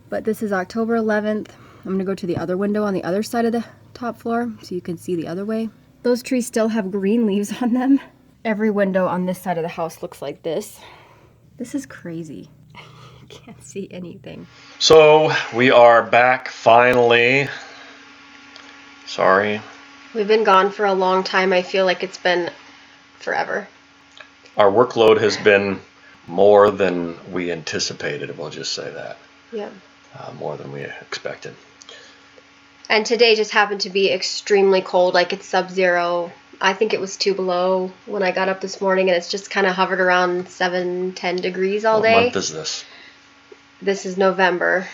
But this is October 11th. I'm going to go to the other window on the other side of the top floor so you can see the other way. Those trees still have green leaves on them. Every window on this side of the house looks like this. This is crazy. Can't see anything. So we are back finally. Sorry. We've been gone for a long time. I feel like it's been forever. Our workload has been more than we anticipated. We'll just say that. Yeah. More than we expected. And today just happened to be extremely cold. Like it's sub-zero. I think it was 2 below when I got up this morning, and it's just kind of hovered around 7-10 degrees all day. What month is this? This is November.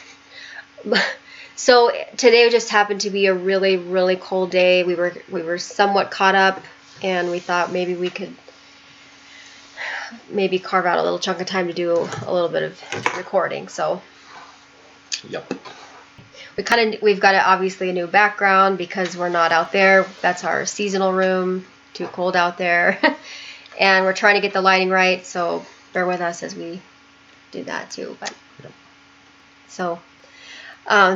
So today just happened to be a really, really cold day. We were somewhat caught up, and we thought maybe we could carve out a little chunk of time to do a little bit of recording. So yep. We've got obviously a new background because we're not out there. That's our seasonal room. Too cold out there. And we're trying to get the lighting right, so bear with us as we do that too. But yep. So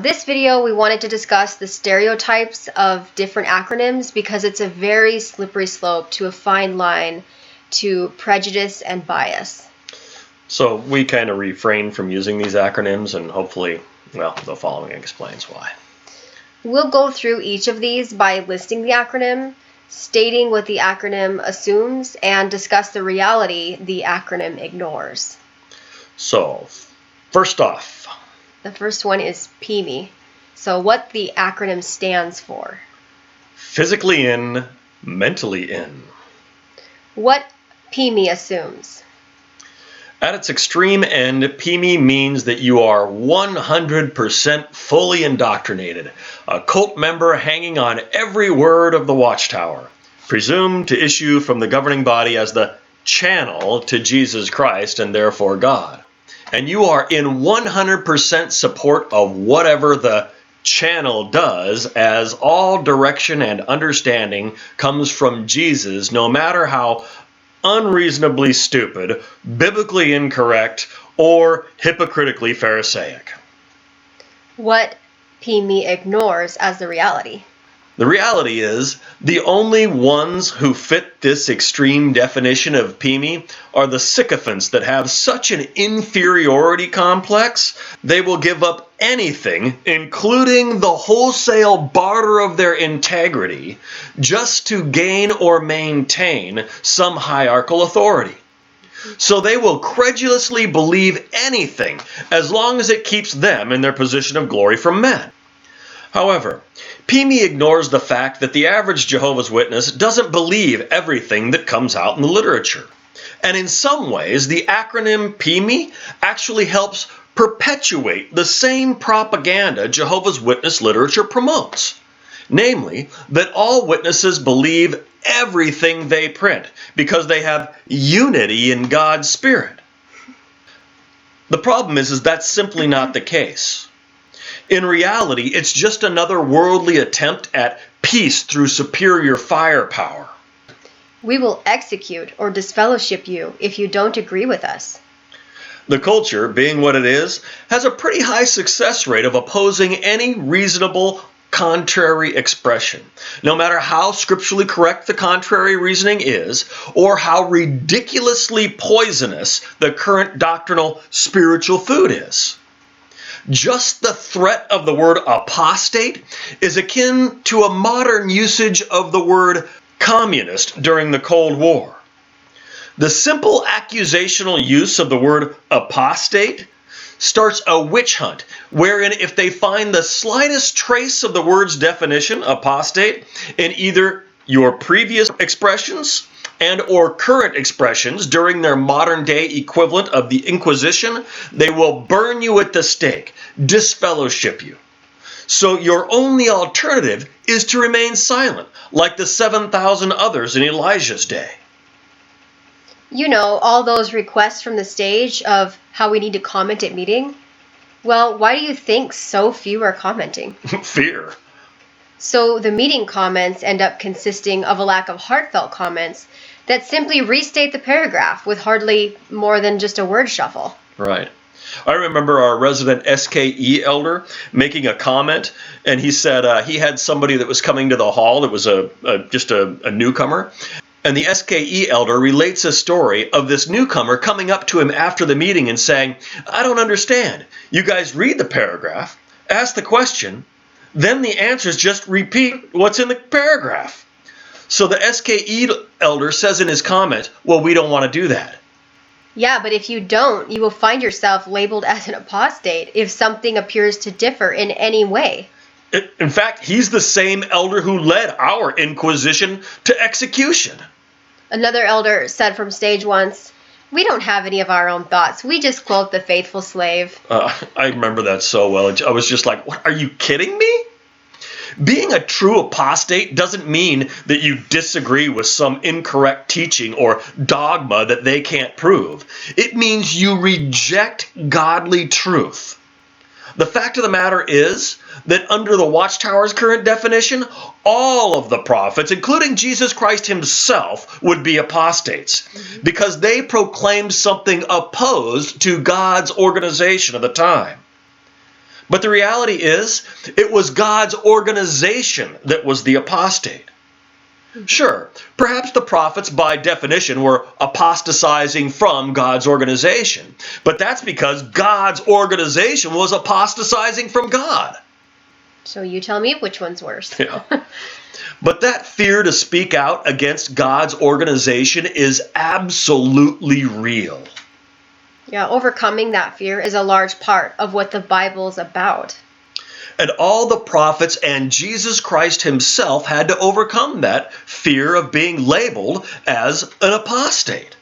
this video we wanted to discuss the stereotypes of different acronyms because it's a very slippery slope to a fine line to prejudice and bias. So we kind of refrain from using these acronyms, and hopefully, well, the following explains why. We'll go through each of these by listing the acronym, stating what the acronym assumes, and discuss the reality the acronym ignores. So, first off, the first one is PIMI. So what the acronym stands for. Physically in, mentally in. What PIMI assumes. At its extreme end, PIMI means that you are 100% fully indoctrinated, a cult member hanging on every word of the Watchtower, presumed to issue from the governing body as the channel to Jesus Christ and therefore God. And you are in 100% support of whatever the channel does, as all direction and understanding comes from Jesus, no matter how unreasonably stupid, biblically incorrect, or hypocritically Pharisaic. What PIMI ignores as the reality. The reality is, the only ones who fit this extreme definition of PIMI are the sycophants that have such an inferiority complex, they will give up anything, including the wholesale barter of their integrity, just to gain or maintain some hierarchical authority. So they will credulously believe anything as long as it keeps them in their position of glory from men. However, PIMI ignores the fact that the average Jehovah's Witness doesn't believe everything that comes out in the literature. And in some ways, the acronym PIMI actually helps perpetuate the same propaganda Jehovah's Witness literature promotes. Namely, that all witnesses believe everything they print because they have unity in God's Spirit. The problem is that's simply not the case. In reality, it's just another worldly attempt at peace through superior firepower. We will execute or disfellowship you if you don't agree with us. The culture, being what it is, has a pretty high success rate of opposing any reasonable contrary expression, no matter how scripturally correct the contrary reasoning is, or how ridiculously poisonous the current doctrinal spiritual food is. Just the threat of the word apostate is akin to a modern usage of the word communist during the Cold War. The simple accusational use of the word apostate starts a witch hunt, wherein if they find the slightest trace of the word's definition, apostate, in either your previous expressions and or current expressions during their modern day equivalent of the Inquisition, they will burn you at the stake, disfellowship you. So your only alternative is to remain silent, like the 7,000 others in Elijah's day. You know, all those requests from the stage of how we need to comment at meeting. Well, why do you think so few are commenting? Fear. So the meeting comments end up consisting of a lack of heartfelt comments that simply restate the paragraph with hardly more than just a word shuffle. Right. I remember our resident SKE elder making a comment, and he said he had somebody that was coming to the hall that was just a newcomer. And the SKE elder relates a story of this newcomer coming up to him after the meeting and saying, I don't understand. You guys read the paragraph, ask the question, then the answers just repeat what's in the paragraph. So the SKE elder says in his comment, well, we don't want to do that. Yeah, but if you don't, you will find yourself labeled as an apostate if something appears to differ in any way. In fact, he's the same elder who led our inquisition to execution. Another elder said from stage once, we don't have any of our own thoughts. We just quote the faithful slave. I remember that so well. I was just like, what, are you kidding me? Being a true apostate doesn't mean that you disagree with some incorrect teaching or dogma that they can't prove. It means you reject godly truth. The fact of the matter is that under the Watchtower's current definition, all of the prophets, including Jesus Christ himself, would be apostates because they proclaimed something opposed to God's organization of the time. But the reality is, it was God's organization that was the apostate. Sure, perhaps the prophets by definition were apostatizing from God's organization, but that's because God's organization was apostatizing from God. So you tell me which one's worse. Yeah. But that fear to speak out against God's organization is absolutely real. Yeah, overcoming that fear is a large part of what the Bible's about. And all the prophets and Jesus Christ himself had to overcome that fear of being labeled as an apostate.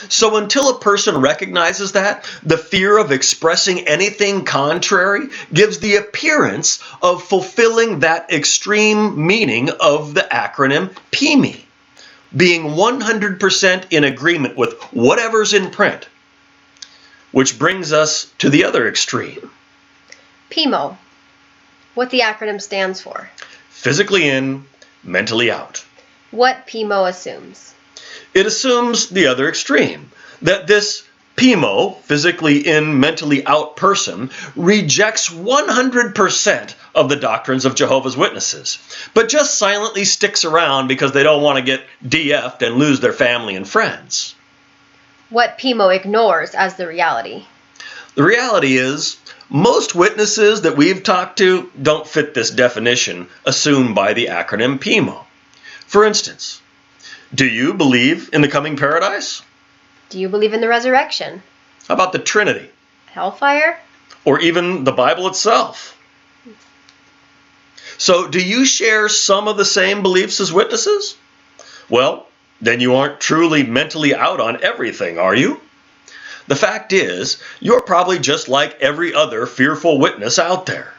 So until a person recognizes that, the fear of expressing anything contrary gives the appearance of fulfilling that extreme meaning of the acronym PIMI, being 100% in agreement with whatever's in print. Which brings us to the other extreme. PIMO, what the acronym stands for. Physically in, mentally out. What PIMO assumes. It assumes the other extreme, that this PIMO, physically in, mentally out person, rejects 100% of the doctrines of Jehovah's Witnesses, but just silently sticks around because they don't want to get DF'd and lose their family and friends. What PIMO ignores as the reality. The reality is, most witnesses that we've talked to don't fit this definition assumed by the acronym PIMO. For instance, do you believe in the coming paradise? Do you believe in the resurrection? How about the Trinity? Hellfire? Or even the Bible itself? So, do you share some of the same beliefs as witnesses? Well, then you aren't truly mentally out on everything, are you? The fact is, you're probably just like every other fearful witness out there.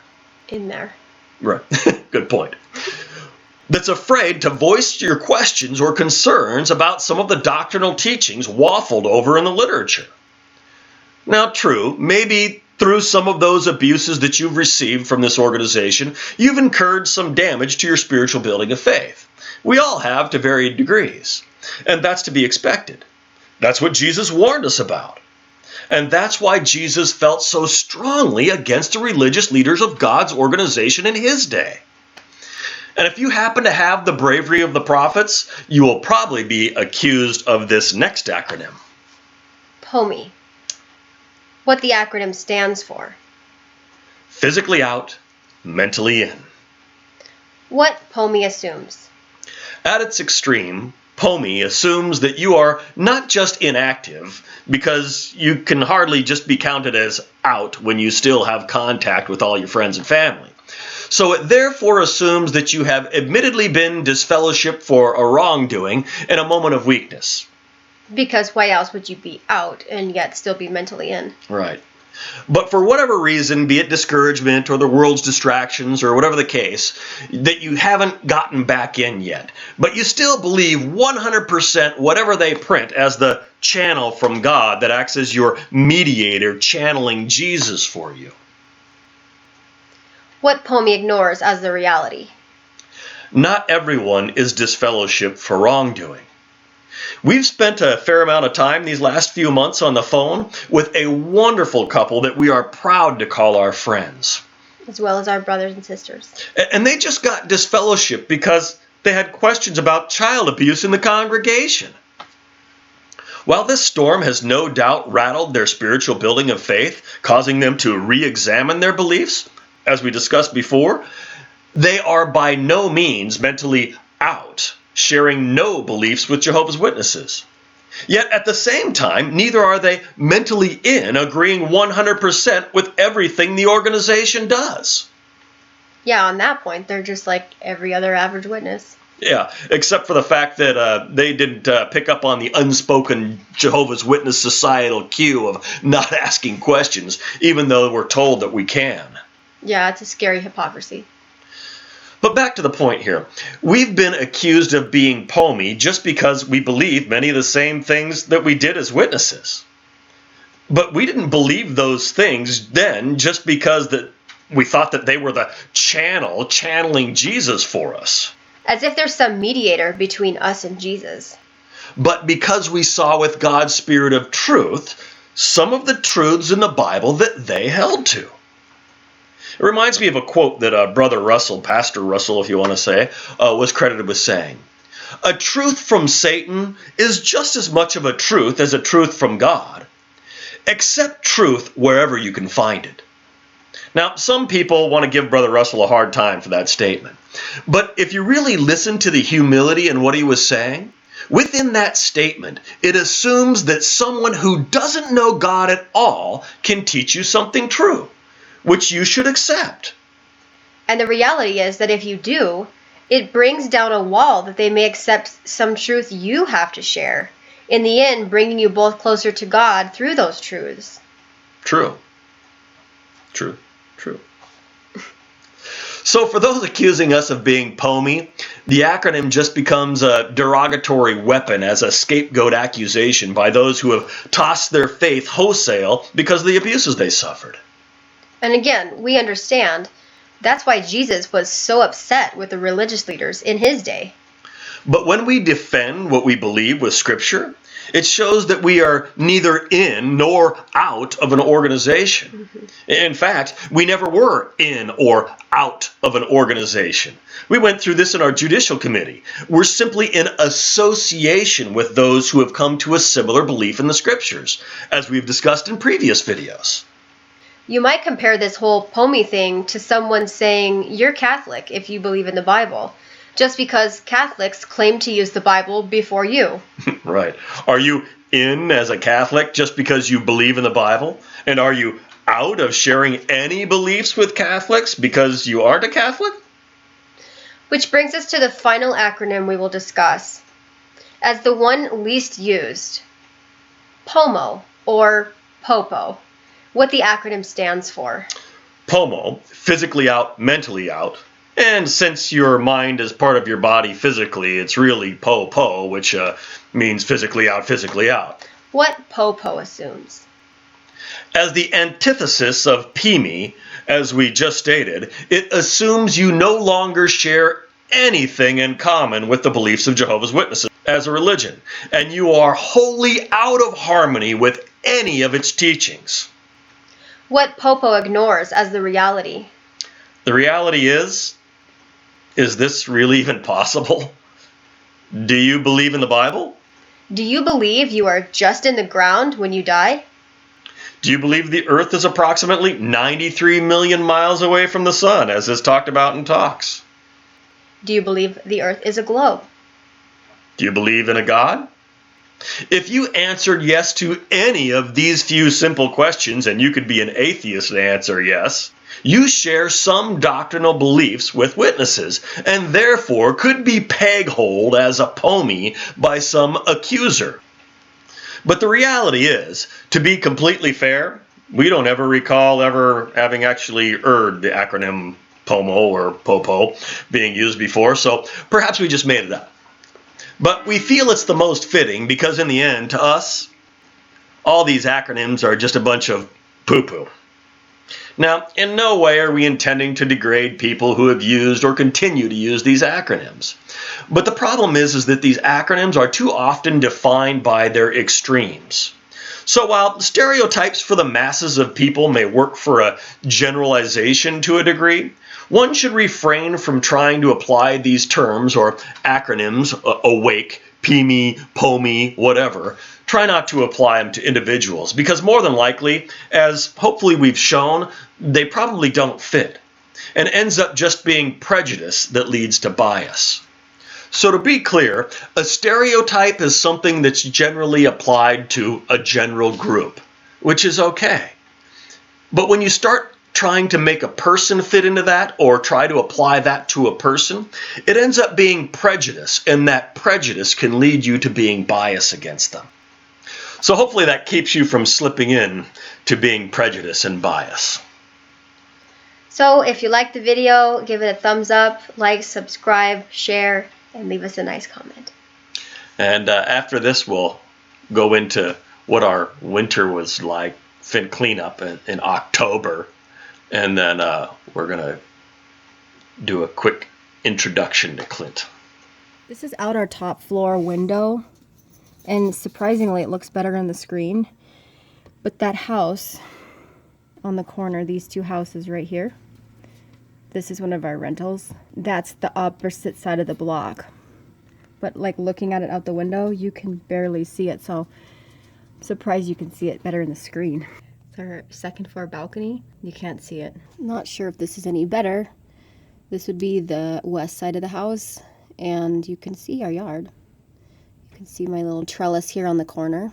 In there. Right. Good point. That's afraid to voice your questions or concerns about some of the doctrinal teachings waffled over in the literature. Now, true, maybe through some of those abuses that you've received from this organization, you've incurred some damage to your spiritual building of faith. We all have to varied degrees. And that's to be expected. That's what Jesus warned us about. And that's why Jesus felt so strongly against the religious leaders of God's organization in his day. And if you happen to have the bravery of the prophets, you will probably be accused of this next acronym. POMI. What the acronym stands for. Physically out, mentally in. What POMI assumes. At its extreme, POMI assumes that you are not just inactive, because you can hardly just be counted as out when you still have contact with all your friends and family. So it therefore assumes that you have admittedly been disfellowshipped for a wrongdoing in a moment of weakness. Because why else would you be out and yet still be mentally in? Right. But for whatever reason, be it discouragement or the world's distractions or whatever the case, that you haven't gotten back in yet. But you still believe 100% whatever they print as the channel from God that acts as your mediator channeling Jesus for you. What POMI ignores as the reality. Not everyone is disfellowshipped for wrongdoing. We've spent a fair amount of time these last few months on the phone with a wonderful couple that we are proud to call our friends. As well as our brothers and sisters. And they just got disfellowshipped because they had questions about child abuse in the congregation. While this storm has no doubt rattled their spiritual building of faith, causing them to re-examine their beliefs, as we discussed before, they are by no means mentally out, sharing no beliefs with Jehovah's Witnesses. Yet at the same time, neither are they mentally in, agreeing 100% with everything the organization does. Yeah, on that point, they're just like every other average witness. Yeah, except for the fact that they didn't pick up on the unspoken Jehovah's Witness societal cue of not asking questions, even though we're told that we can. Yeah, it's a scary hypocrisy. But back to the point here. We've been accused of being POMI just because we believe many of the same things that we did as witnesses. But we didn't believe those things then just because that we thought that they were the channeling Jesus for us. As if there's some mediator between us and Jesus. But because we saw with God's Spirit of truth some of the truths in the Bible that they held to. It reminds me of a quote that Brother Russell, Pastor Russell if you want to say, was credited with saying. A truth from Satan is just as much of a truth as a truth from God. Accept truth wherever you can find it. Now, some people want to give Brother Russell a hard time for that statement. But if you really listen to the humility in what he was saying, within that statement, it assumes that someone who doesn't know God at all can teach you something true, which you should accept. And the reality is that if you do, it brings down a wall that they may accept some truth you have to share. In the end, bringing you both closer to God through those truths. True. So for those accusing us of being POMI, the acronym just becomes a derogatory weapon as a scapegoat accusation by those who have tossed their faith wholesale because of the abuses they suffered. And again, we understand. That's why Jesus was so upset with the religious leaders in his day. But when we defend what we believe with Scripture, it shows that we are neither in nor out of an organization. Mm-hmm. In fact, we never were in or out of an organization. We went through this in our judicial committee. We're simply in association with those who have come to a similar belief in the Scriptures, as we've discussed in previous videos. You might compare this whole POMI thing to someone saying you're Catholic if you believe in the Bible, just because Catholics claim to use the Bible before you. Right. Are you in as a Catholic just because you believe in the Bible? And are you out of sharing any beliefs with Catholics because you aren't a Catholic? Which brings us to the final acronym we will discuss. As the one least used, POMO, or POPO. What the acronym stands for. POMO, physically out, mentally out. And since your mind is part of your body physically, it's really PO-PO, which means physically out, physically out. What PO-PO assumes? As the antithesis of PIMI, as we just stated, it assumes you no longer share anything in common with the beliefs of Jehovah's Witnesses as a religion, and you are wholly out of harmony with any of its teachings. What POPO ignores as the reality? The reality is this really even possible? Do you believe in the Bible? Do you believe you are just in the ground when you die? Do you believe the Earth is approximately 93 million miles away from the Sun, as is talked about in talks? Do you believe the Earth is a globe? Do you believe in a God? If you answered yes to any of these few simple questions, and you could be an atheist and answer yes, you share some doctrinal beliefs with witnesses, and therefore could be peg-holed as a POMI by some accuser. But the reality is, to be completely fair, we don't ever recall ever having actually heard the acronym POMO or POPO being used before, so perhaps we just made it up. But we feel it's the most fitting because in the end, to us, all these acronyms are just a bunch of poo-poo. Now, in no way are we intending to degrade people who have used or continue to use these acronyms. But the problem is that these acronyms are too often defined by their extremes. So while stereotypes for the masses of people may work for a generalization to a degree, one should refrain from trying to apply these terms or acronyms, awake, PIMI, POMI, whatever. Try not to apply them to individuals because more than likely, as hopefully we've shown, they probably don't fit and ends up just being prejudice that leads to bias. So to be clear, a stereotype is something that's generally applied to a general group, which is okay. But when you start trying to make a person fit into that or try to apply that to a person, it ends up being prejudice, and that prejudice can lead you to being biased against them. So hopefully that keeps you from slipping in to being prejudice and bias. So if you liked the video, give it a thumbs up, like, subscribe, share, and leave us a nice comment. And after this, we'll go into what our winter was like, fin cleanup in October. And then we're going to do a quick introduction to Clint. This is out our top floor window. And surprisingly, it looks better on the screen. But that house on the corner, these two houses right here, this is one of our rentals. That's the opposite side of the block. But like looking at it out the window, you can barely see it. So I'm surprised you can see it better in the screen. It's our second floor balcony. You can't see it. Not sure if this is any better. This would be the west side of the house. And you can see our yard. You can see my little trellis here on the corner.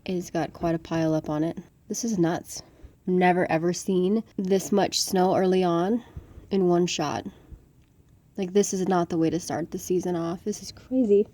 It's got quite a pile up on it. This is nuts. Never ever seen this much snow early on in one shot. Like, this is not the way to start the season off. This is crazy.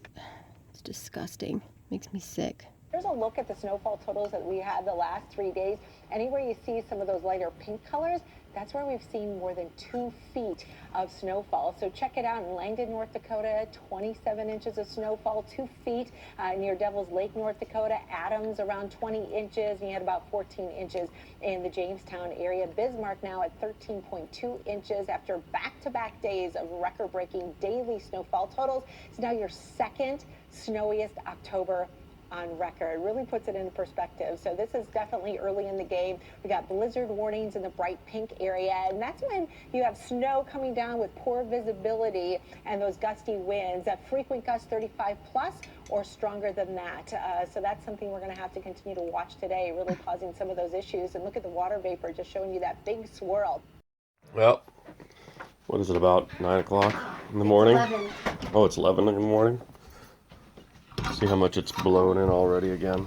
It's disgusting. Makes me sick. Here's a look at the snowfall totals that we had the last 3 days. Anywhere you see some of those lighter pink colors, that's where we've seen more than 2 feet of snowfall. So check it out in Langdon, North Dakota, 27 inches of snowfall, 2 feet near Devil's Lake, North Dakota. Adams around 20 inches, and you had about 14 inches in the Jamestown area. Bismarck now at 13.2 inches after back-to-back days of record-breaking daily snowfall totals. It's now your second snowiest October on record. Really puts it into perspective. So this is definitely early in the game. We got blizzard warnings in the bright pink area, and that's when you have snow coming down with poor visibility and those gusty winds. That frequent gusts 35 plus or stronger than that. So that's something we're going to have to continue to watch today, really causing some of those issues. And look at the water vapor just showing you that big swirl. Well, what is it, about 9 o'clock in the morning? 11. Oh, it's 11 in the morning. See how much it's blown in already again.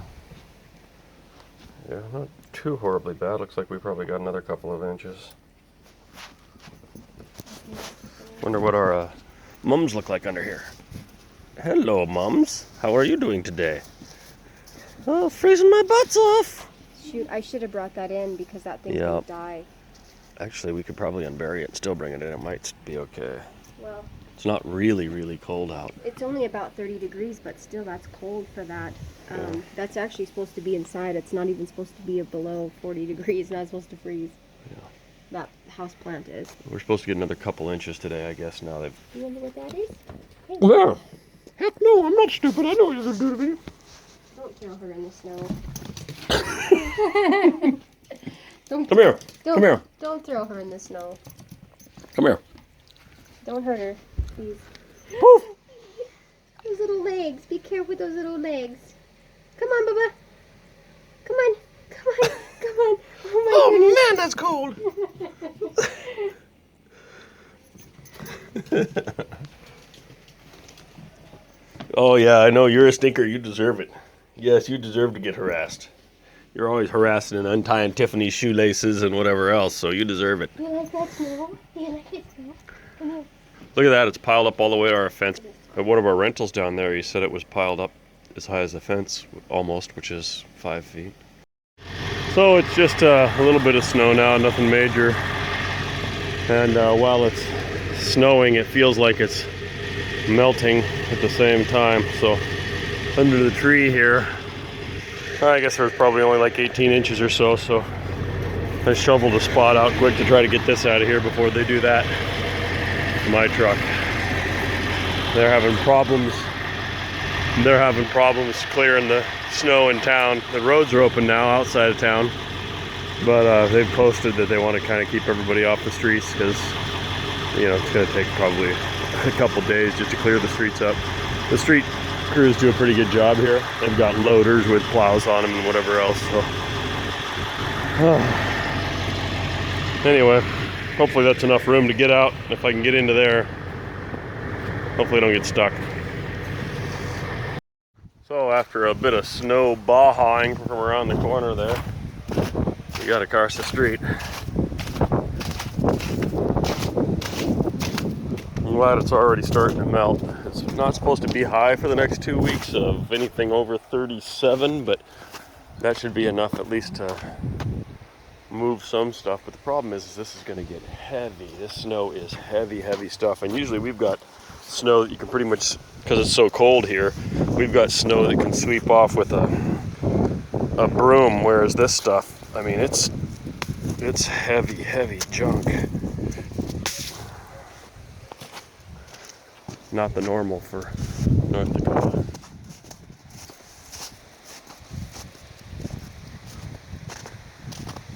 Yeah, not too horribly bad. Looks like we probably got another couple of inches. Wonder what our mums look like under here. Hello, mums. How are you doing today? Oh, freezing my butts off. Shoot, I should have brought that in because that thing Yep. would die. Actually, we could probably unbury it and still bring it in. It might be okay. Well, It's not really, really cold out. it's only about 30 degrees, but still that's cold for that. That's actually supposed to be inside. It's not even supposed to be below 40 degrees. Not supposed to freeze. Yeah. That house plant is. We're supposed to get another couple inches today, I guess. Now they've. You wonder what that is? Well, heck no, I'm not stupid. I know what you're gonna do to me. Don't throw her in the snow. Come here. Don't, Come here. Don't throw her in the snow. Come here. Don't hurt her, please. Poof. Those little legs. Be careful with those little legs. Come on, Bubba. Come on. Come on. Come on. Oh my goodness. Man, that's cold. Oh yeah, I know you're a stinker. You deserve it. Yes, you deserve to get harassed. You're always harassing and untying Tiffany's shoelaces and whatever else, so you deserve it. You like that snow? You like it snow? Come here. Look at that, it's piled up all the way to our fence. At one of our rentals down there, he said it was piled up as high as the fence, almost, which is 5 feet. So it's just a little bit of snow now, nothing major. And while it's snowing, it feels like it's melting at the same time. So under the tree here, I guess there's probably only like 18 inches or so. So I shoveled a spot out quick to try to get this out of here before they do that. My truck. They're having problems. They're having problems clearing the snow in town. The roads are open now outside of town, but they've posted that they want to kind of keep everybody off the streets because, you know, it's going to take probably a couple days just to clear the streets up. The street crews do a pretty good job here. They've got loaders with plows on them and whatever else. So, anyway, hopefully that's enough room to get out. If I can get into there, hopefully I don't get stuck. So after a bit of snow bahawing from around the corner there, we got across the street. I'm glad it's already starting to melt. It's not supposed to be high for the next 2 weeks of anything over 37, but that should be enough at least to move some stuff. But the problem is this is going to get heavy. This snow is heavy stuff, and usually we've got snow that you can pretty much, because it's so cold here, we've got snow that can sweep off with a broom, whereas this stuff, I mean, it's heavy junk. Not the normal for North Dakota.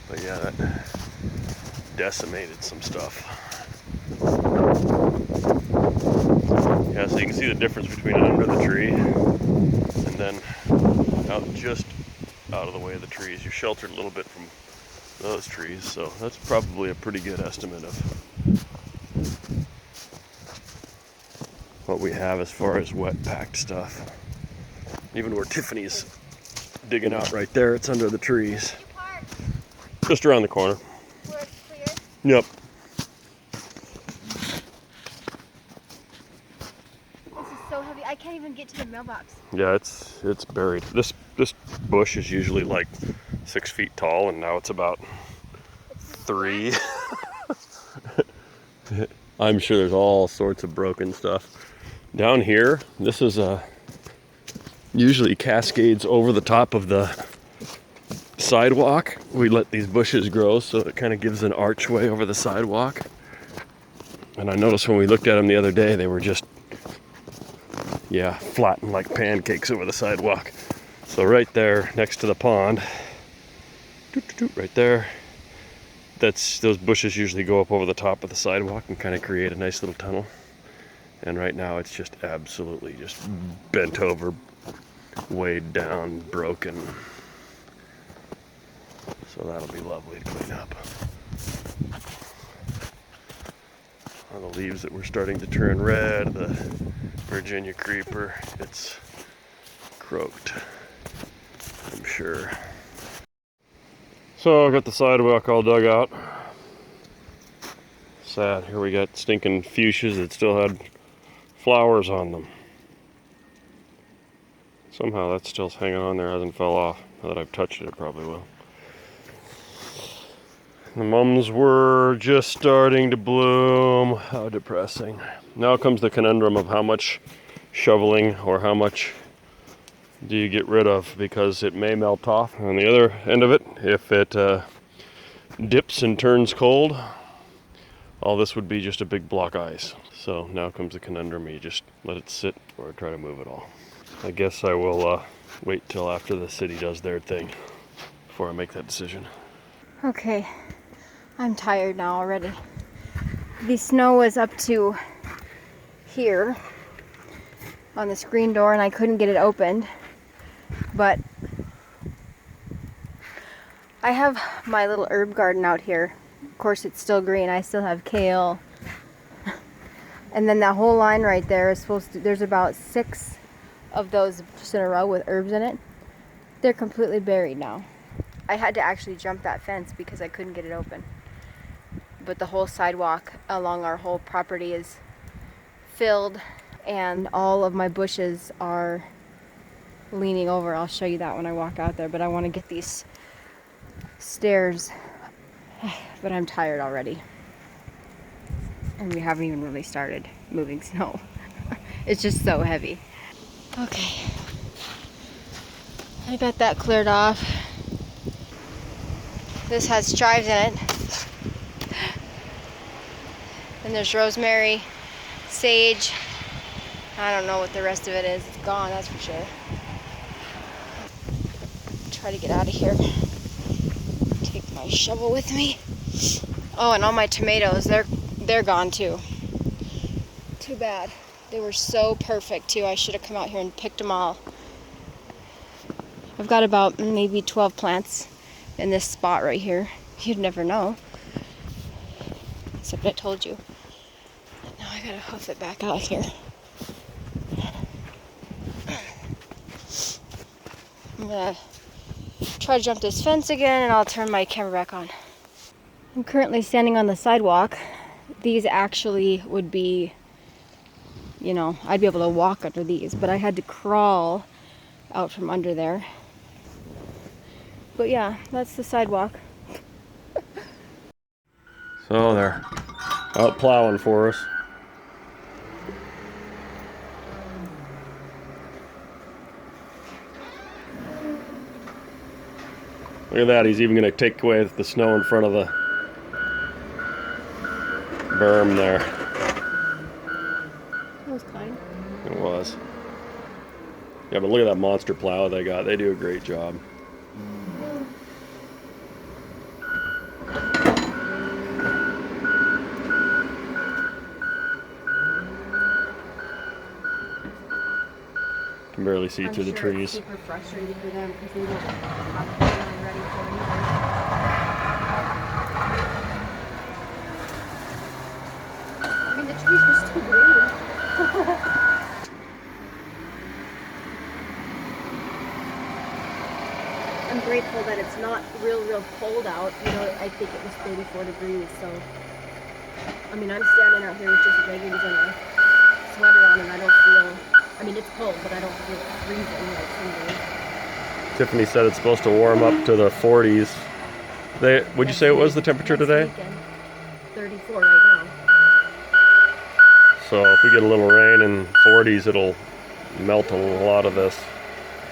But yeah, that decimated some stuff. Yeah, so you can see the difference between under the tree and then just out of the way of the trees. You're sheltered a little bit from those trees, so that's probably a pretty good estimate of what we have as far as wet packed stuff. Even where Tiffany's digging out right there, it's under the trees. Just around the corner. Where it's clear? Yep. This is so heavy. I can't even get to the mailbox. Yeah, it's buried. This bush is usually like 6 feet tall, and now it's about 3. I'm sure there's all sorts of broken stuff. Down here, this is usually cascades over the top of the sidewalk. We let these bushes grow so it kind of gives an archway over the sidewalk. And I noticed when we looked at them the other day, they were just, yeah, flattened like pancakes over the sidewalk. So right there next to the pond, right there, those bushes usually go up over the top of the sidewalk and kind of create a nice little tunnel. And right now it's just absolutely just bent over, weighed down, broken. So that'll be lovely to clean up. All the leaves that were starting to turn red, the Virginia creeper, it's croaked, I'm sure. So I got the sidewalk all dug out. Sad. Here we got stinking fuchsias that still had flowers on them. Somehow that still's hanging on there, hasn't fell off. Now that I've touched it, it probably will. The mums were just starting to bloom. How depressing. Now comes the conundrum of how much shoveling or how much do you get rid of, because it may melt off on the other end of it. If it dips and turns cold, all this would be just a big block ice. So now comes the conundrum. You just let it sit or try to move it all. I guess I will wait till after the city does their thing before I make that decision. Okay, I'm tired now already. The snow was up to here on the screen door and I couldn't get it opened. But I have my little herb garden out here. Of course it's still green. I still have kale. And then that whole line right there is supposed to, there's about 6 of those just in a row with herbs in it. They're completely buried now. I had to actually jump that fence because I couldn't get it open. But the whole sidewalk along our whole property is filled and all of my bushes are leaning over. I'll show you that when I walk out there, but I want to get these stairs. But I'm tired already. And we haven't even really started moving snow. It's just so heavy. Okay. I got that cleared off. This has chives in it. And there's rosemary, sage. I don't know what the rest of it is. It's gone, that's for sure. Try to get out of here. Take my shovel with me. Oh, and all my tomatoes, they're gone too. Too bad. They were so perfect too. I should have come out here and picked them all. I've got about maybe 12 plants in this spot right here. You'd never know. Except I told you. Now I gotta hoof it back out here. I'm gonna try to jump this fence again and I'll turn my camera back on. I'm currently standing on the sidewalk. These actually would be, you know, I'd be able to walk under these, but I had to crawl out from under there. But yeah, that's the sidewalk. So they're out plowing for us. Look at that, he's even going to take away the snow in front of the berm there. That was kind. It was. Yeah, but look at that monster plow they got. They do a great job. Can barely see through the trees. It's super frustrating for them because they don't have everything ready for anything. I mean, the trees are still green. I'm grateful that it's not real cold out. You know, I think it was 34 degrees, so. I mean, I'm standing out here with just leggings and a sweater on and I don't feel, I mean, it's cold, but I don't feel freezing like some days. Tiffany said it's supposed to warm up to the 40s. Would you say it was the temperature today? Weekend, 34 right now. So if we get a little rain in 40s, it'll melt a lot of this,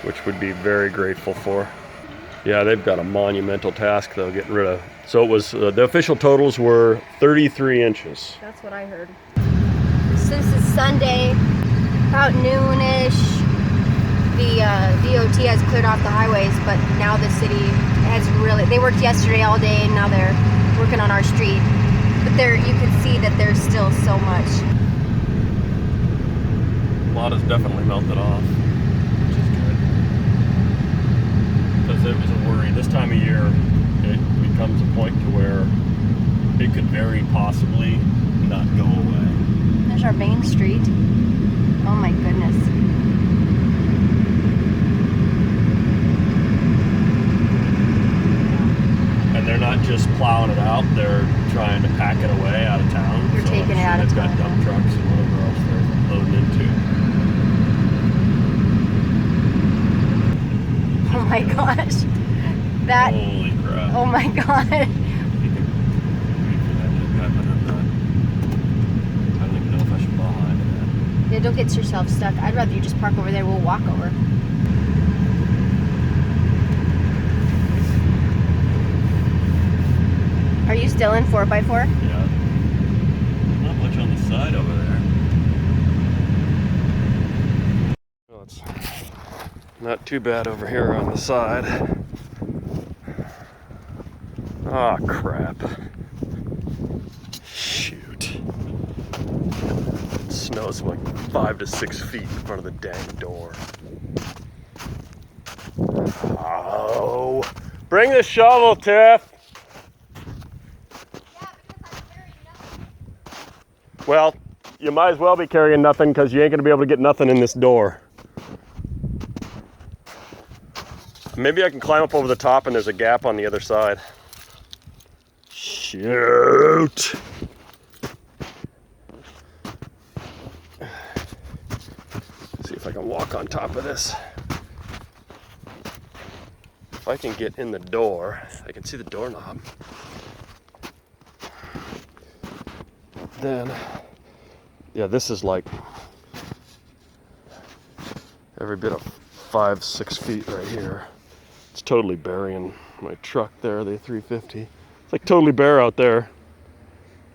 which would be very grateful for. Yeah, they've got a monumental task though, getting rid of. So it was, the official totals were 33 inches. That's what I heard. So this is Sunday, about noonish. The DOT has cleared off the highways, but now the city has really, they worked yesterday all day and now they're working on our street. But there, you can see that there's still so much. A lot has definitely melted off, which is good. Because it was a worry. This time of year, it becomes a point to where it could very possibly not go away. There's our main street. Oh my goodness. And they're not just plowing it out, they're trying to pack it away out of town. They're taking it out of they've town. got dump trucks and whatever else they're loading into. Oh my gosh. That, Holy crap. oh my god. I don't even know if I should fall behind it. Yeah, don't get yourself stuck. I'd rather you just park over there, we'll walk over. Are you still in 4x4? Yeah. Not much on the side over there. Well, it's not too bad over here on the side. Ah, oh, crap. Shoot. It snows like 5 to 6 feet in front of the dang door. Oh. Bring the shovel, Tiff. Well, you might as well be carrying nothing because you ain't going to be able to get nothing in this door. Maybe I can climb up over the top and there's a gap on the other side. Shoot! See if I can walk on top of this. If I can get in the door, I can see the doorknob. Then, yeah, this is like every bit of 5-6 feet right here. It's totally burying my truck there, the 350. It's like totally bare out there.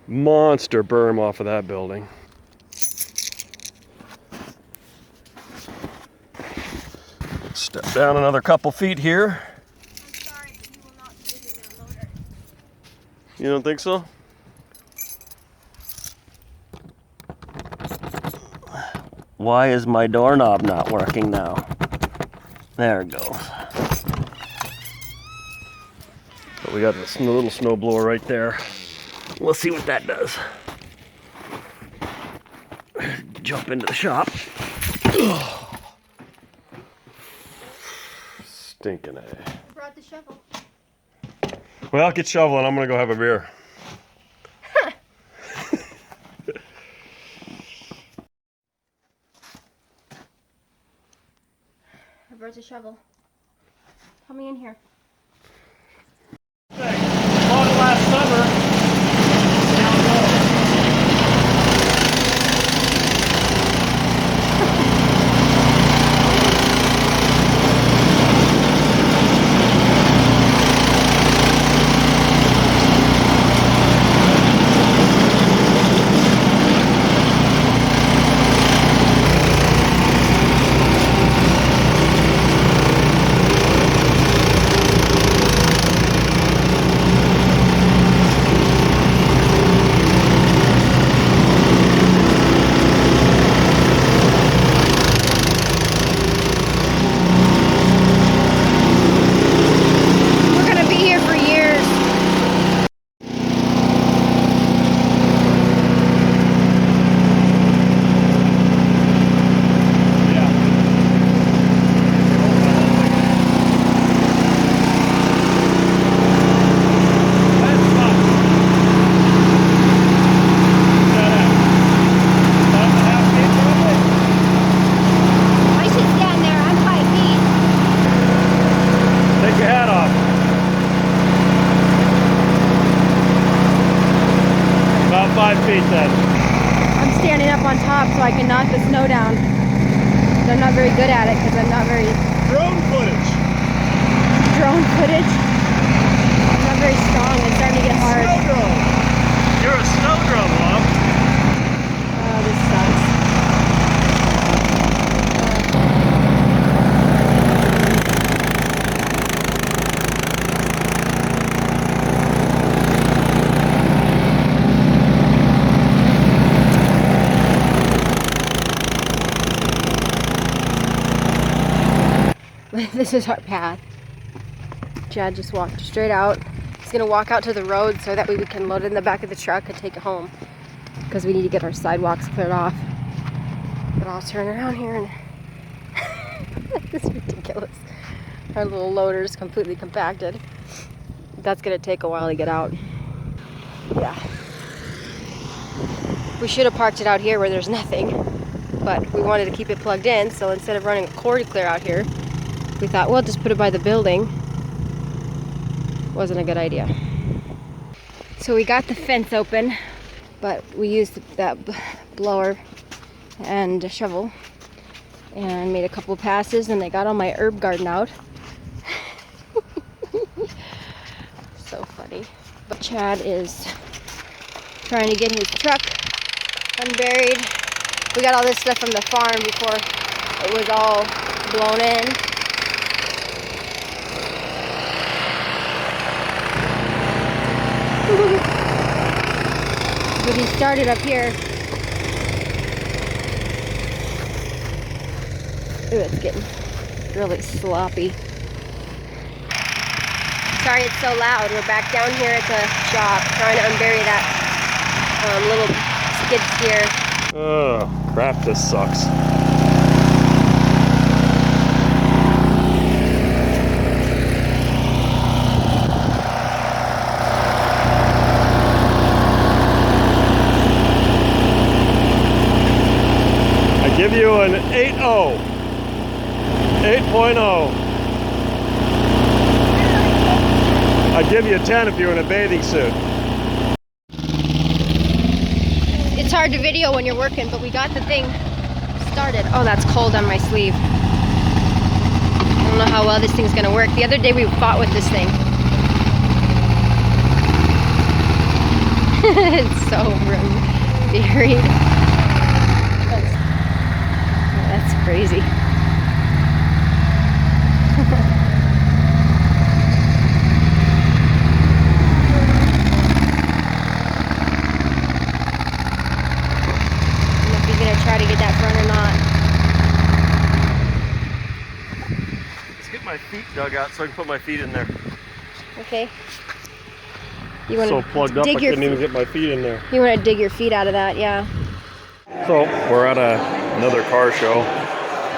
Monster berm off of that building. Step down another couple feet here. I'm sorry, but you will not be using that loader. You don't think so? Why is my doorknob not working now? There it goes. But we got this little snow blower right there. We'll see what that does. Jump into the shop. Stinking A. I brought the shovel. Well, get shoveling. I'm gonna go have a beer. I brought the shovel. Help me in here. Bought it last summer. I'm standing up on top so I can knock the snow down. But I'm not very good at it because I'm not very... Drone footage. Drone footage? I'm not very strong. It's starting to get hard. Snow drone. You're a snow drone, Mom. Oh, this sucks. This is our path. Chad just walked straight out. He's gonna walk out to the road so that way we can load it in the back of the truck and take it home because we need to get our sidewalks cleared off. But I'll turn around here and this is ridiculous. Our little loader is completely compacted. That's gonna take a while to get out. Yeah. We should have parked it out here where there's nothing, but we wanted to keep it plugged in, so instead of running a cord clear out here, we thought, well, just put it by the building. Wasn't a good idea. So we got the fence open, but we used that blower and a shovel and made a couple of passes, and they got all my herb garden out. So funny. But Chad is trying to get his truck unburied. We got all this stuff from the farm before it was all blown in. But he started up here. Ooh, it's getting really sloppy. Sorry it's so loud. We're back down here at the shop trying to unbury that little skid steer. Oh, crap, this sucks. Give you an 8.0. 8.0. I'd give you a 10 if you were in a bathing suit. It's hard to video when you're working, but we got the thing started. Oh, that's cold on my sleeve. I don't know how well this thing's gonna work. The other day we fought with this thing. It's so buried. That's crazy. Try to get that front or not. Let's get my feet dug out so I can put my feet in there. Okay. You want So plugged up I couldn't even get my feet in there. You want to dig your feet out of that, yeah. So we're at another car show.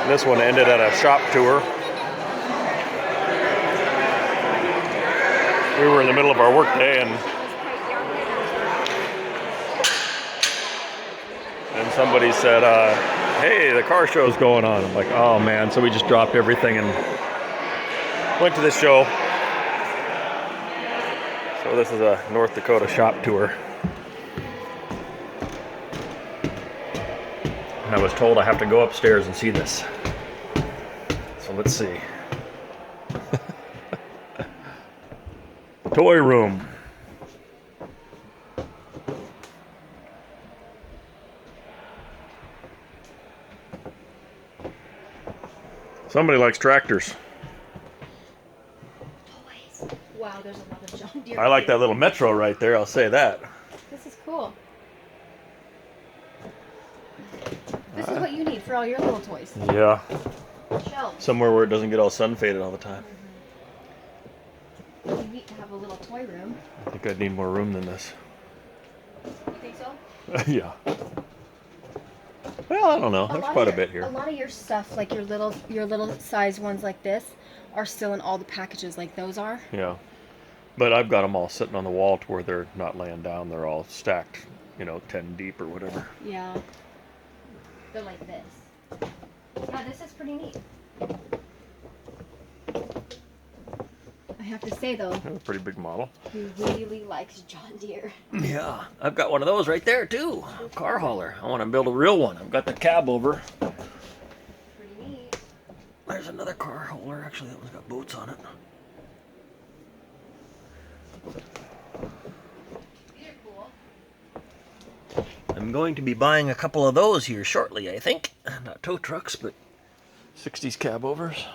This one ended at a shop tour. We were in the middle of our work day and somebody said, hey, the car show's going on. I'm like, oh man. So we just dropped everything and went to this show. So this is a North Dakota shop tour. And I was told I have to go upstairs and see this. So let's see. Toy room. Somebody likes tractors. Wow, there's a lot of John Deere. I like that little Metro right there, I'll say that. This is cool. This is what you need for all your little toys. Yeah. Shelves. Somewhere where it doesn't get all sun faded all the time. You need to have a little toy room. I think I'd need more room than this. You think so? Yeah. Well, I don't know. There's quite a bit here. A lot of your stuff, like your little size ones like this, are still in all the packages like those are. Yeah. But I've got them all sitting on the wall to where they're not laying down. They're all stacked, 10 deep or whatever. Yeah. They're like this. Yeah, this is pretty neat. I have to say though, A pretty big model. he really likes John Deere. Yeah, I've got one of those right there too. Car hauler. I want to build a real one. I've got the cab over. Pretty neat. There's another car hauler. Actually, that one's got boats on it. These are cool. I'm going to be buying a couple of those here shortly, I think. Not tow trucks, but 60s cab overs.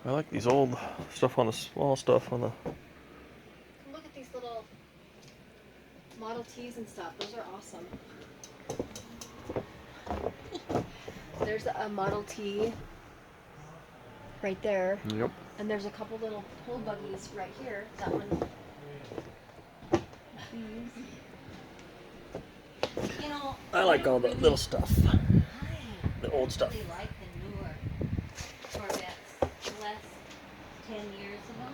I like these old stuff on the small stuff on the... Look at these little Model Ts and stuff. Those are awesome. There's a Model T right there. Yep. And there's a couple little pull buggies right here. That one. You know, I like all the little stuff. The old stuff. I like the newer Corvettes, less 10 years ago.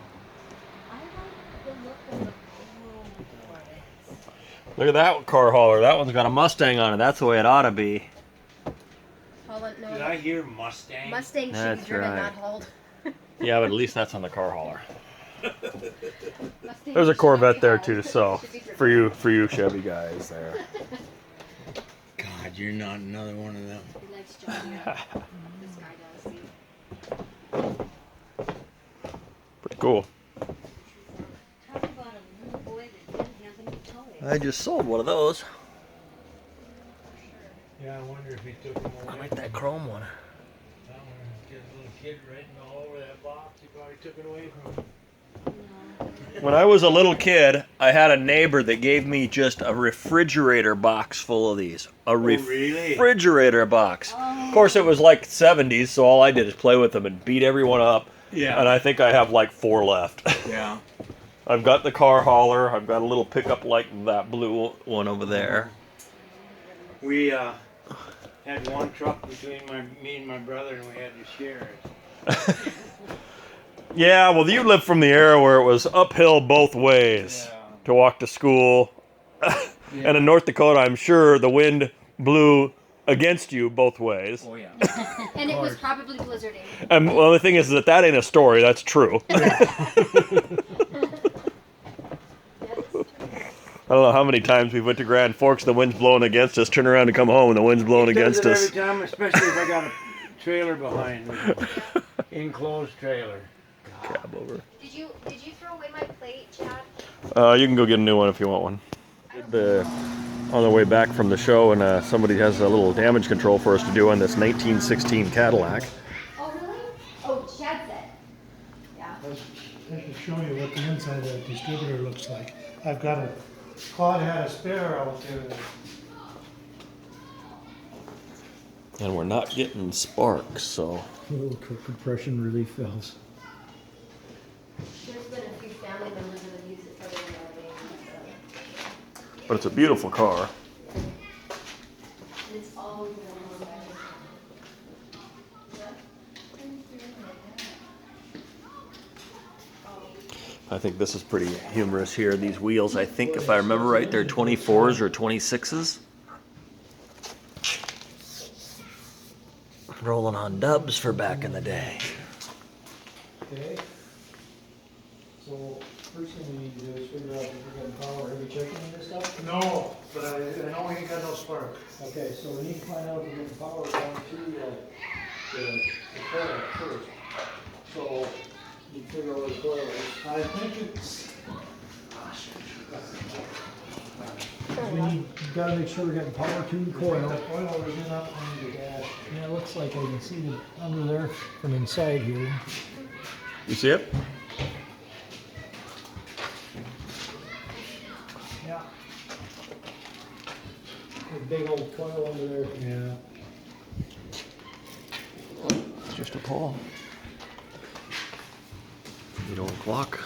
I like the look of the old Corvettes. Look at that car hauler. That one's got a Mustang on it. That's the way it ought to be. Holland, no. Did I hear Mustang? Mustang should That's be driven, right. not hauled. Yeah, but at least that's on the car hauler. Mustang There's a should Corvette be there hauled. too, so Should be driven. for you Chevy guys there. God, you're not another one of them. He likes John Deere. This guy does. See. Pretty cool. Talk about a little boy that didn't have any toys. I just sold one of those. Yeah, I wonder if he took them away. I like that chrome one. That one, just a little kid writing all over that box. He probably took it away from him. When I was a little kid, I had a neighbor that gave me just a refrigerator box full of these. Really? Refrigerator box. Of course, it was like 70s, so all I did is play with them and beat everyone up. Yeah. And I think I have like 4 left. Yeah. I've got the car hauler. I've got a little pickup like that blue one over there. We had one truck between me and my brother, and we had to share it. Yeah, well, you lived from the era where it was uphill both ways to walk to school. And in North Dakota, I'm sure the wind blew against you both ways. Oh, yeah. And it was probably blizzarding. And well, the thing is that ain't a story. That's true. I don't know how many times we went to Grand Forks, the wind's blowing against us, turn around and come home, and the wind's blowing against Does it us. every time, especially if I got a trailer behind me. Enclosed trailer. Cab over. Did you throw away my plate, Chad? You can go get a new one if you want one. on the way back from the show, and somebody has a little damage control for us to do on this 1916 Cadillac. Oh, really? Oh, Chad said. Yeah. I should show you what the inside of the distributor looks like. I've got a Claude had a spare out there. And we're not getting sparks, so. Little compression relief valves. There's been a few family members that have used it for their renovations. But it's a beautiful car. It's always been one of I think this is pretty humorous here. These wheels, I think, if I remember right, they're 24s or 26s. Rolling on dubs for back in the day. Okay. So first thing we need to do is figure out if we're getting power. Have you checked any of this stuff? No, but I know we ain't got no spark. Okay, so we need to find out if we're getting power down to the coil first. So you figure out what the coil is. I think it's. We've got to make sure we're getting power to the coil. The coil is in up under the dash. Yeah, it looks like I can see it under there from inside here. You see it? Yeah. A big old coil under there. Yeah. It's just a pull. You don't clock.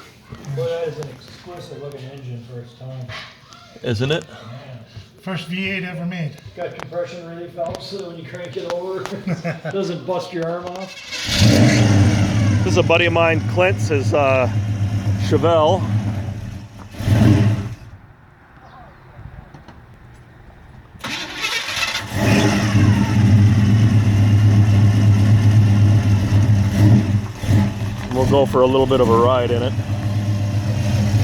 Boy, that is an exquisite looking engine for its time. Isn't it? First V8 ever made. Got compression relief valves so that when you crank it over, it doesn't bust your arm off. This is a buddy of mine, Clint's, his Chevelle. We'll go for a little bit of a ride in it.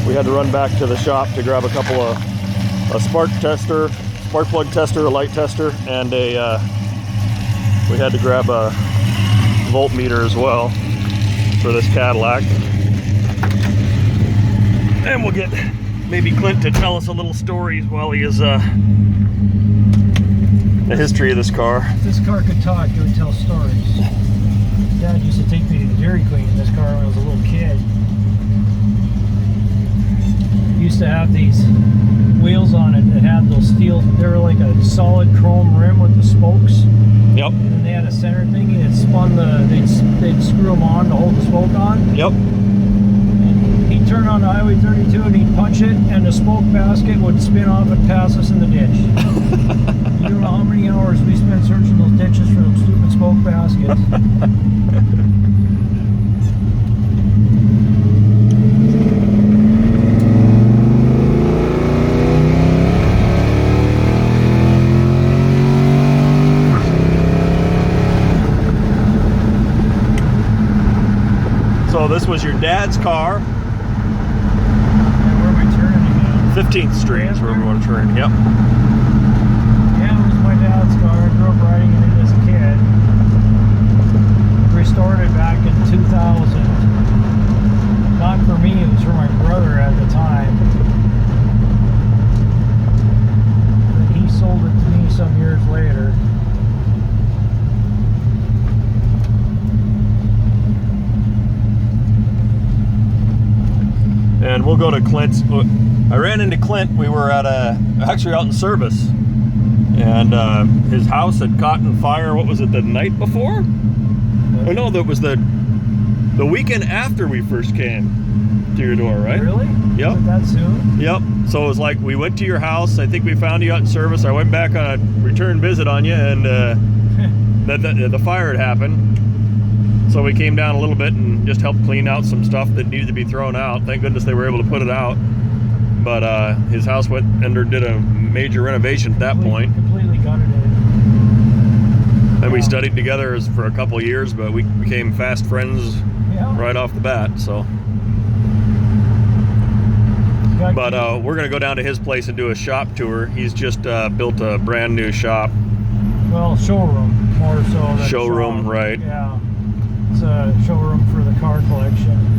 We had to run back to the shop to grab a couple of a spark tester, spark plug tester, a light tester, and we had to grab a voltmeter as well for this Cadillac. And we'll get maybe Clint to tell us a little story while he is the history of this car. If this car could talk, it would tell stories. Dad used to take me to the Dairy Queen in this car when I was a little kid. Used to have these wheels on it that had those steel, they were like a solid chrome rim with the spokes. Yep. And then they had a center thing and it spun they'd screw them on to hold the spoke on. Yep. And he'd turn on the Highway 32 and he'd punch it and the spoke basket would spin off and pass us in the ditch. You don't know how many hours we spent searching those ditches for those stupid spoke baskets. So this was your dad's car. And where am I turning again? 15th Street is where we want to turn. Yep. Yeah, it was my dad's car. I grew up riding in it as a kid. Restored it back in 2000. Not for me, it was for my brother at the time. And he sold it to me some years later. And we'll go to Clint's. I ran into Clint. We were at actually out in service, and his house had caught on fire. What was it, the night before? Oh no, that was the weekend after we first came to your door, right? Really? Yep. Was it that soon? Yep. So it was like we went to your house. I think we found you out in service. I went back on a return visit on you, and the fire had happened. So we came down a little bit and just helped clean out some stuff that needed to be thrown out. Thank goodness they were able to put it out. But his house did a major renovation at that point. Completely gutted it. And we studied together for a couple of years, but we became fast friends right off the bat. So, but we're gonna go down to his place and do a shop tour. He's just built a brand new shop. Well, showroom more so than showroom, shop. right? Yeah, it's a showroom for the car collection.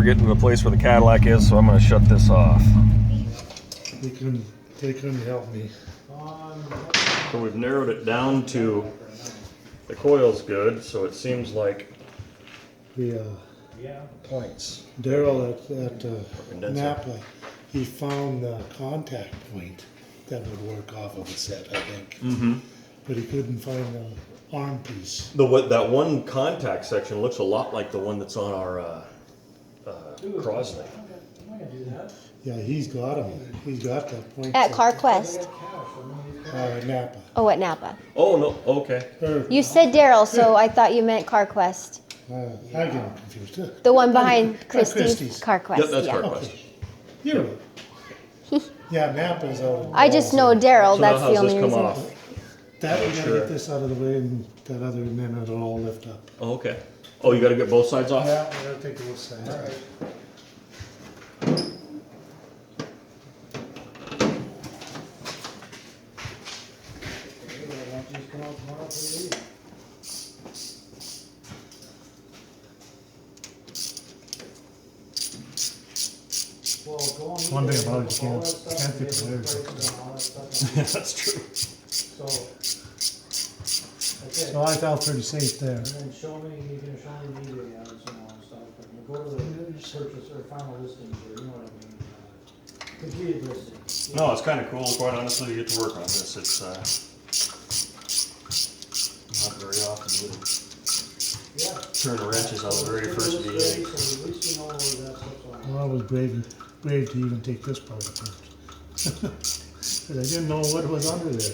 we're getting to the place where the Cadillac is, so I'm going to shut this off. They couldn't help me. So we've narrowed it down to the coil's good, so it seems like The points. Daryl at Condenser. Napa, he found the contact point that would work off of the set, I think. Mm-hmm. But he couldn't find the arm piece. That one contact section looks a lot like the one that's on our Crosley. Yeah, he's got him. He's got that point. At set. CarQuest. Napa. Oh, at Napa. Oh no, okay. You said Daryl, so I thought you meant CarQuest. I get him confused. The one behind Christie's Christie's. CarQuest. Yep, that's yeah. CarQuest. Okay. You're right. Yeah, Napa's out. I just know Daryl. So That's now the how's only this come reason. off? That we gotta Sure. get this out of the way and that other, and then it'll all lift up. Oh, okay. Oh, you got to get both sides off? Yeah, I gotta take those sides. All right. One thing about it, you can't get the wires mixed up. Yeah, that's true. So I felt pretty safe there. And then show me, you can show me media ads and all that stuff, but you go to the purchase or final listings, or you know what I mean, completed listing. No, it's kind of cool, quite honestly, to get to work on this. It's not very often you Yeah. turn the wrenches on the very first Ready, meeting. so at least you know where that stuff's on. Well, I was brave to even take this part apart. Because I didn't know what was under there.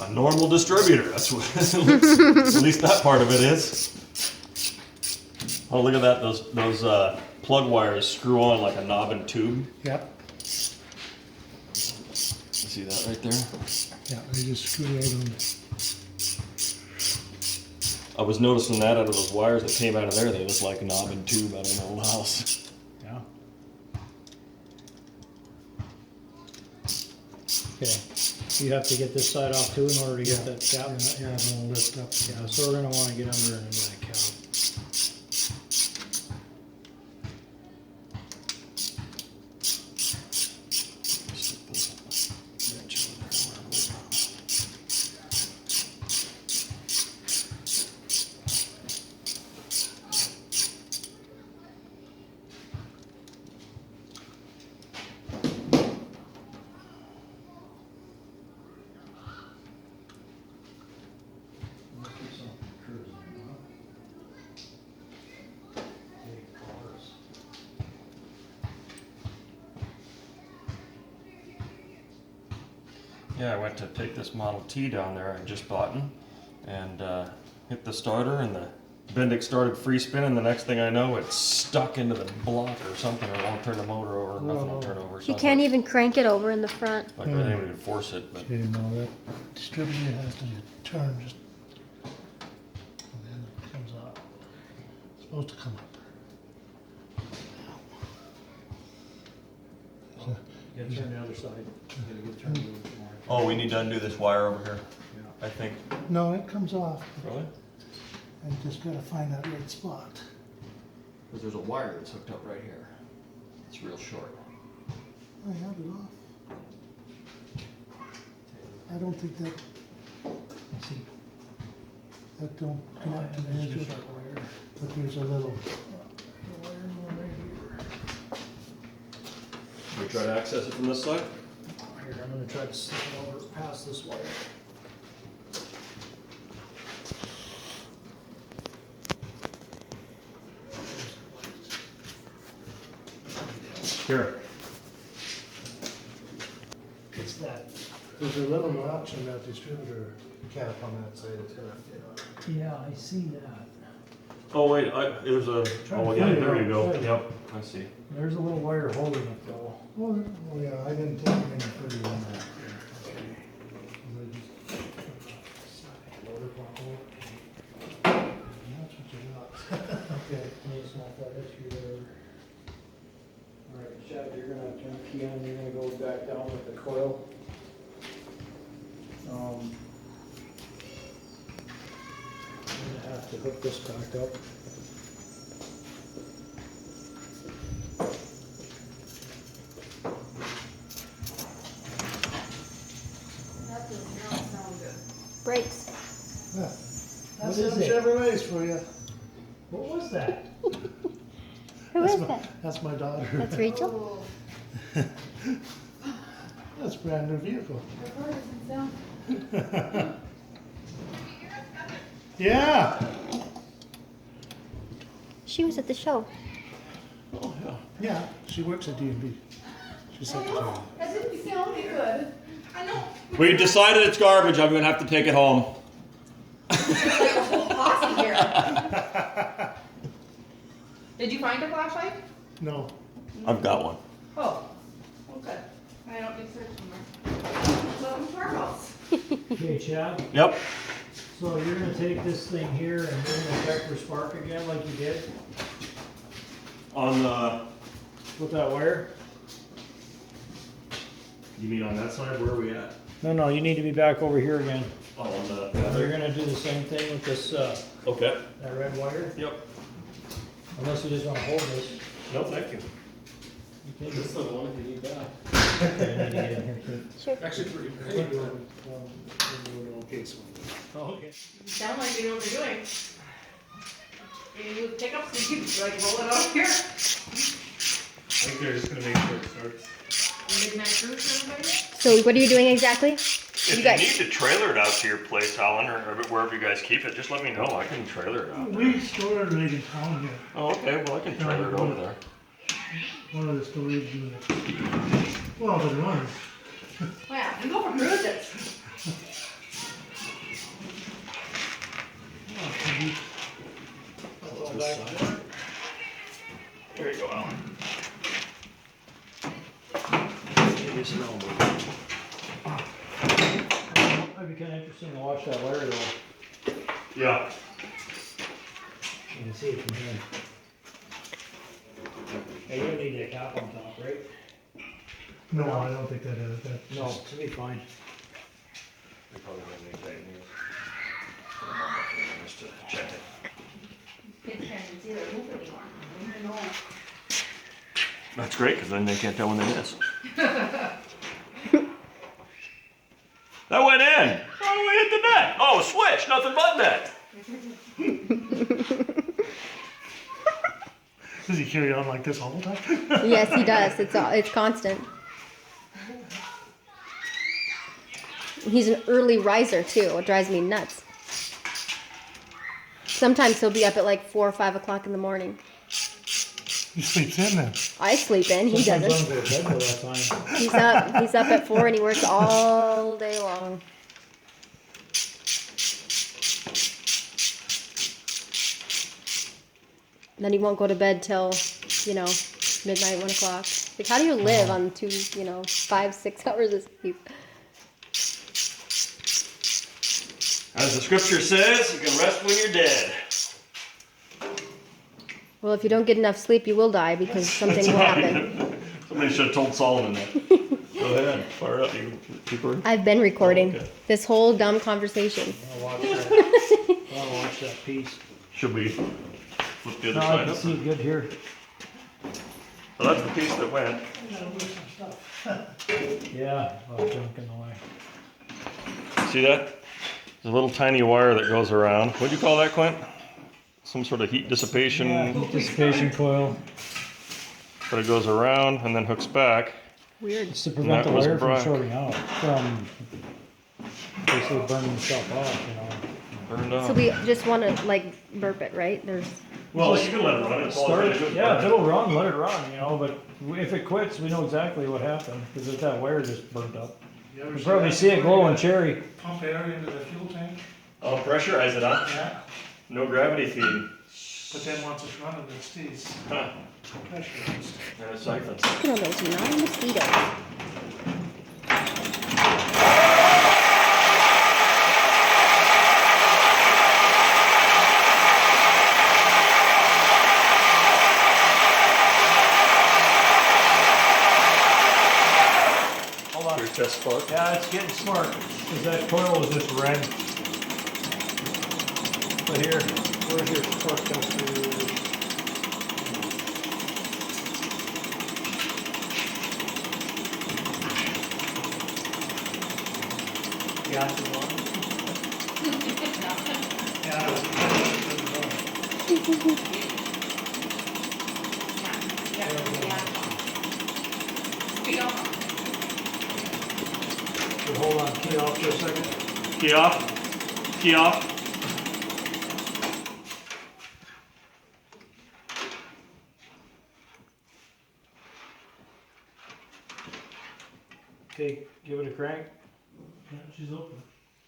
A normal distributor, that's what it looks, at least that part of it is. Oh, look at that, those plug wires screw on like a knob and tube. Yep. See that right there? Yeah, they just screw right in. I was noticing that out of those wires that came out of there, they look like knob and tube out of an old house. Yeah. Okay, you have to get this side off too in order to get that cap. Yeah, it'll lift up. Yeah, so we're gonna wanna get under and into that cap. Yeah, I went to take this Model T down there I just bought and hit the starter and the Bendix started free spinning. The next thing I know, it's stuck into the block or something, or it won't turn the motor over, nothing will turn over. You can't even crank it over in the front. Like I didn't even force it, but You know, that distributor has to turn just, and then it comes up. It's supposed to come up. You gotta turn the other side. You gotta get turned over tomorrow. oh, we need to undo this wire over here. I think. No, it comes off. Really? I just gotta find that right spot. Because there's a wire that's hooked up right here. It's real short. I have it off. I don't think that, See, that don't connect to the edge of it. But there's a little. Can we try to access it from this side? here, I'm gonna try to slip it over past this wire. Here. It's that. There's a little notch in that distributor cap on that side. It's gonna fit on. Yeah, I see that. Oh wait, there's a. Oh yeah, there you go. Right. Yep, I see. There's a little wire holding it though. Oh, yeah, I didn't take any further than that. That's what you got. Okay, can you snap that issue there? Alright, Chad, you're gonna turn the key on, you're gonna go back down with the coil. to hook this back up. That does not sound good. Brakes. Yeah. That's What is some it? Chevrolets for you. What was that? Who is that? That's my daughter. That's Rachel? Oh, That's a brand new vehicle. the car doesn't sound. Yeah. She was at the show. Oh, yeah. Yeah, she works at D&B. She's secretary. That didn't sound good. I know. We decided it's garbage. I'm gonna have to take it home. It's like a whole posse here. Did you find a flashlight? No. I've got one. Oh, okay. I don't do search anymore. Welcome to our house. Okay, Chad, Yep. so you're gonna take this thing here and you're gonna check for spark again like you did On the. with that wire? You mean on that side? Where are we at? No, you need to be back over here again. Oh, on the. You're gonna do the same thing with this, Okay. that red wire, Yep. unless you just wanna hold this. No, thank you. Okay, This is the one if you need that. I need to get in here too. Sure. Actually, we're doing okay, so. Oh, okay. You sound like you know what you're doing. You with pickups, did you like roll it out here? I think they're just gonna make sure it starts. Midnight cruise for everybody? So what are you doing exactly? If you guys- need to trailer it out to your place, Alan, or wherever you guys keep it, just let me know. I can trailer it out. We store it right in town here. Oh, okay. Well, I can trailer it over there. One of the storage units. Well, but it runs. Wow, we go for cruises. There you go, Alan. Maybe it's no. Might be kinda interesting to watch that wire though. Yeah. You can see it from here. Hey, you don't need that cap on top, right? No, I don't think that is. That's No, just- it'll be fine. We're probably gonna make that new. Just to check it. Kids can't even see their hoop anymore. I know. That's great, because then they can't tell when they miss. That went in. Oh, we hit the net. Oh, swish, nothing but net. Does he carry on like this all the time? Yes, he does. It's constant. He's an early riser too. It drives me nuts. Sometimes he'll be up at like 4 or 5 o'clock in the morning. He sleeps in then. I sleep in. He Sometimes doesn't. I don't go to bed till that time. He's up at 4 and he works all day long. Then he won't go to bed till, midnight, 1 o'clock. Like, how do you live on 5, 6 hours of sleep? As the scripture says, you can rest when you're dead. Well, if you don't get enough sleep, you will die because something will happen. Somebody should have told Solomon that. Go ahead, fire up, you keeper. I've been recording Okay. this whole dumb conversation. I'll watch that. I'll watch that piece. Should we flip the other No, I side can up? see it good here. Well, that's the piece that went. Yeah, a lot of junk in the way. See that? There's a little tiny wire that goes around. What'd you call that, Clint? Some sort of heat dissipation. Yeah, heat dissipation coil. But it goes around and then hooks back. Weird. It's to prevent the that was wire from Brock. shorting out, from basically burning itself off, Burned off. So we just want to burp it, right? Well, you can let it run. It's all Start good. it, yeah, if it'll run, let it run, but if it quits, we know exactly what happened, because if that wire just burnt up. You ever You probably that see it before? glowing You cherry. Pump air into the fuel tank. Oh, pressurize it, huh? Yeah. No gravity feed. But then once it's running, it stays Huh. pressurized. And it siphons. Look at all those non-mosquitoes. Hold on. Your test spark. Yeah, it's getting smart, because that coil was just red. But here, where's your spark tester? Yeah, it's one. So hold on, key off for a second. Key off. Key off. Okay, give it a crank. Yeah, she's open.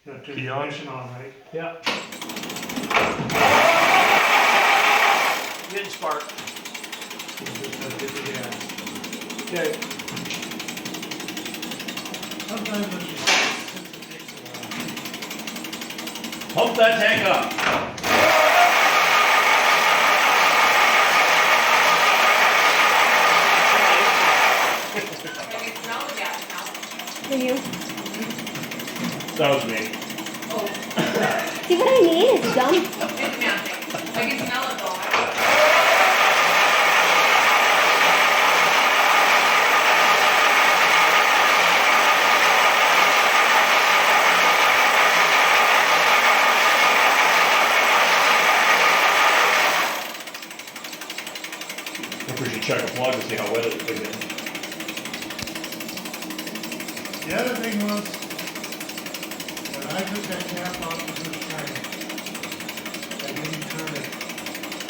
Got the Key on. ignition on, right? Yeah. Getting spark. Okay. Sometimes when she starts, it takes a while. Pump that tank up. For you. That was me. See what I mean? It's dumb. I can smell it though. I think we should check a plug to see how wet it is. The other thing was, when I took that cap off the first time, I didn't turn it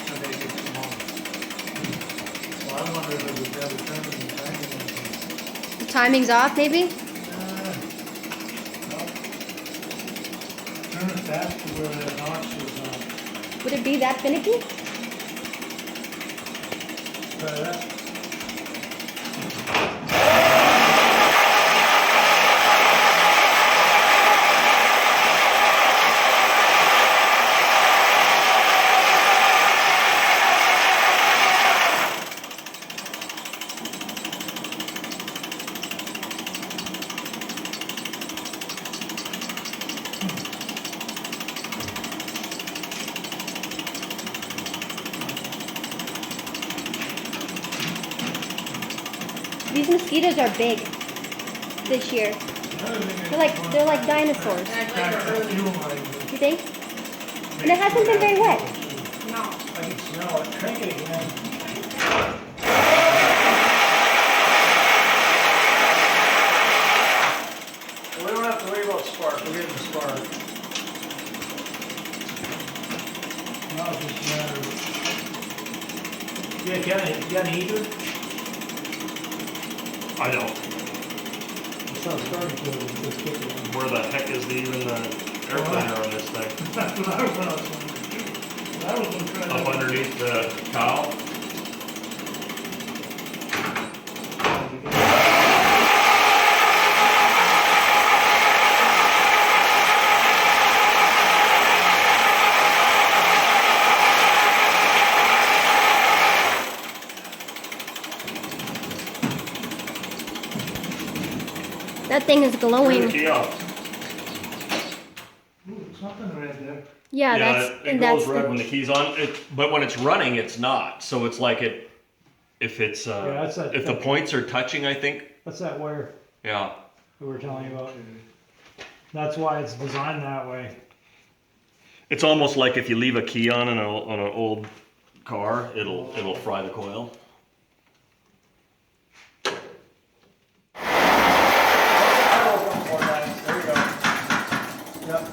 to make it come on. So I wonder if it was better turn it in timing. The timing's off, maybe? No. Turn it fast to where that notch was on. Would it be that finicky? Try that. These mosquitoes are big this year. They're like dinosaurs. You think? And it hasn't been very wet. I can smell it. Crank it again. We don't have to worry about spark. We're getting spark. Now it's just a matter of Yeah, you got a heater? I don't. It's not starting to, it's kicking in. Where the heck is even the air cleaner on this thing? That's what I was wondering. I was looking Up at underneath the cowl? That thing is glowing. Key off. something red there. Yeah, Yeah, that's it and glows that's red the, when the key's on. But when it's running, it's not. So it's like if it's that's that- if the points are touching, I think. That's that wire Yeah. that we were telling you about. That's why it's designed that way. It's almost like if you leave a key on an old car, it'll fry the coil. There you go. Yep.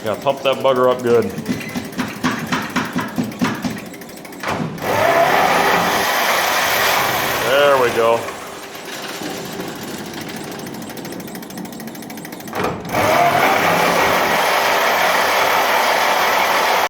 Yeah, pump that bugger up good. There we go.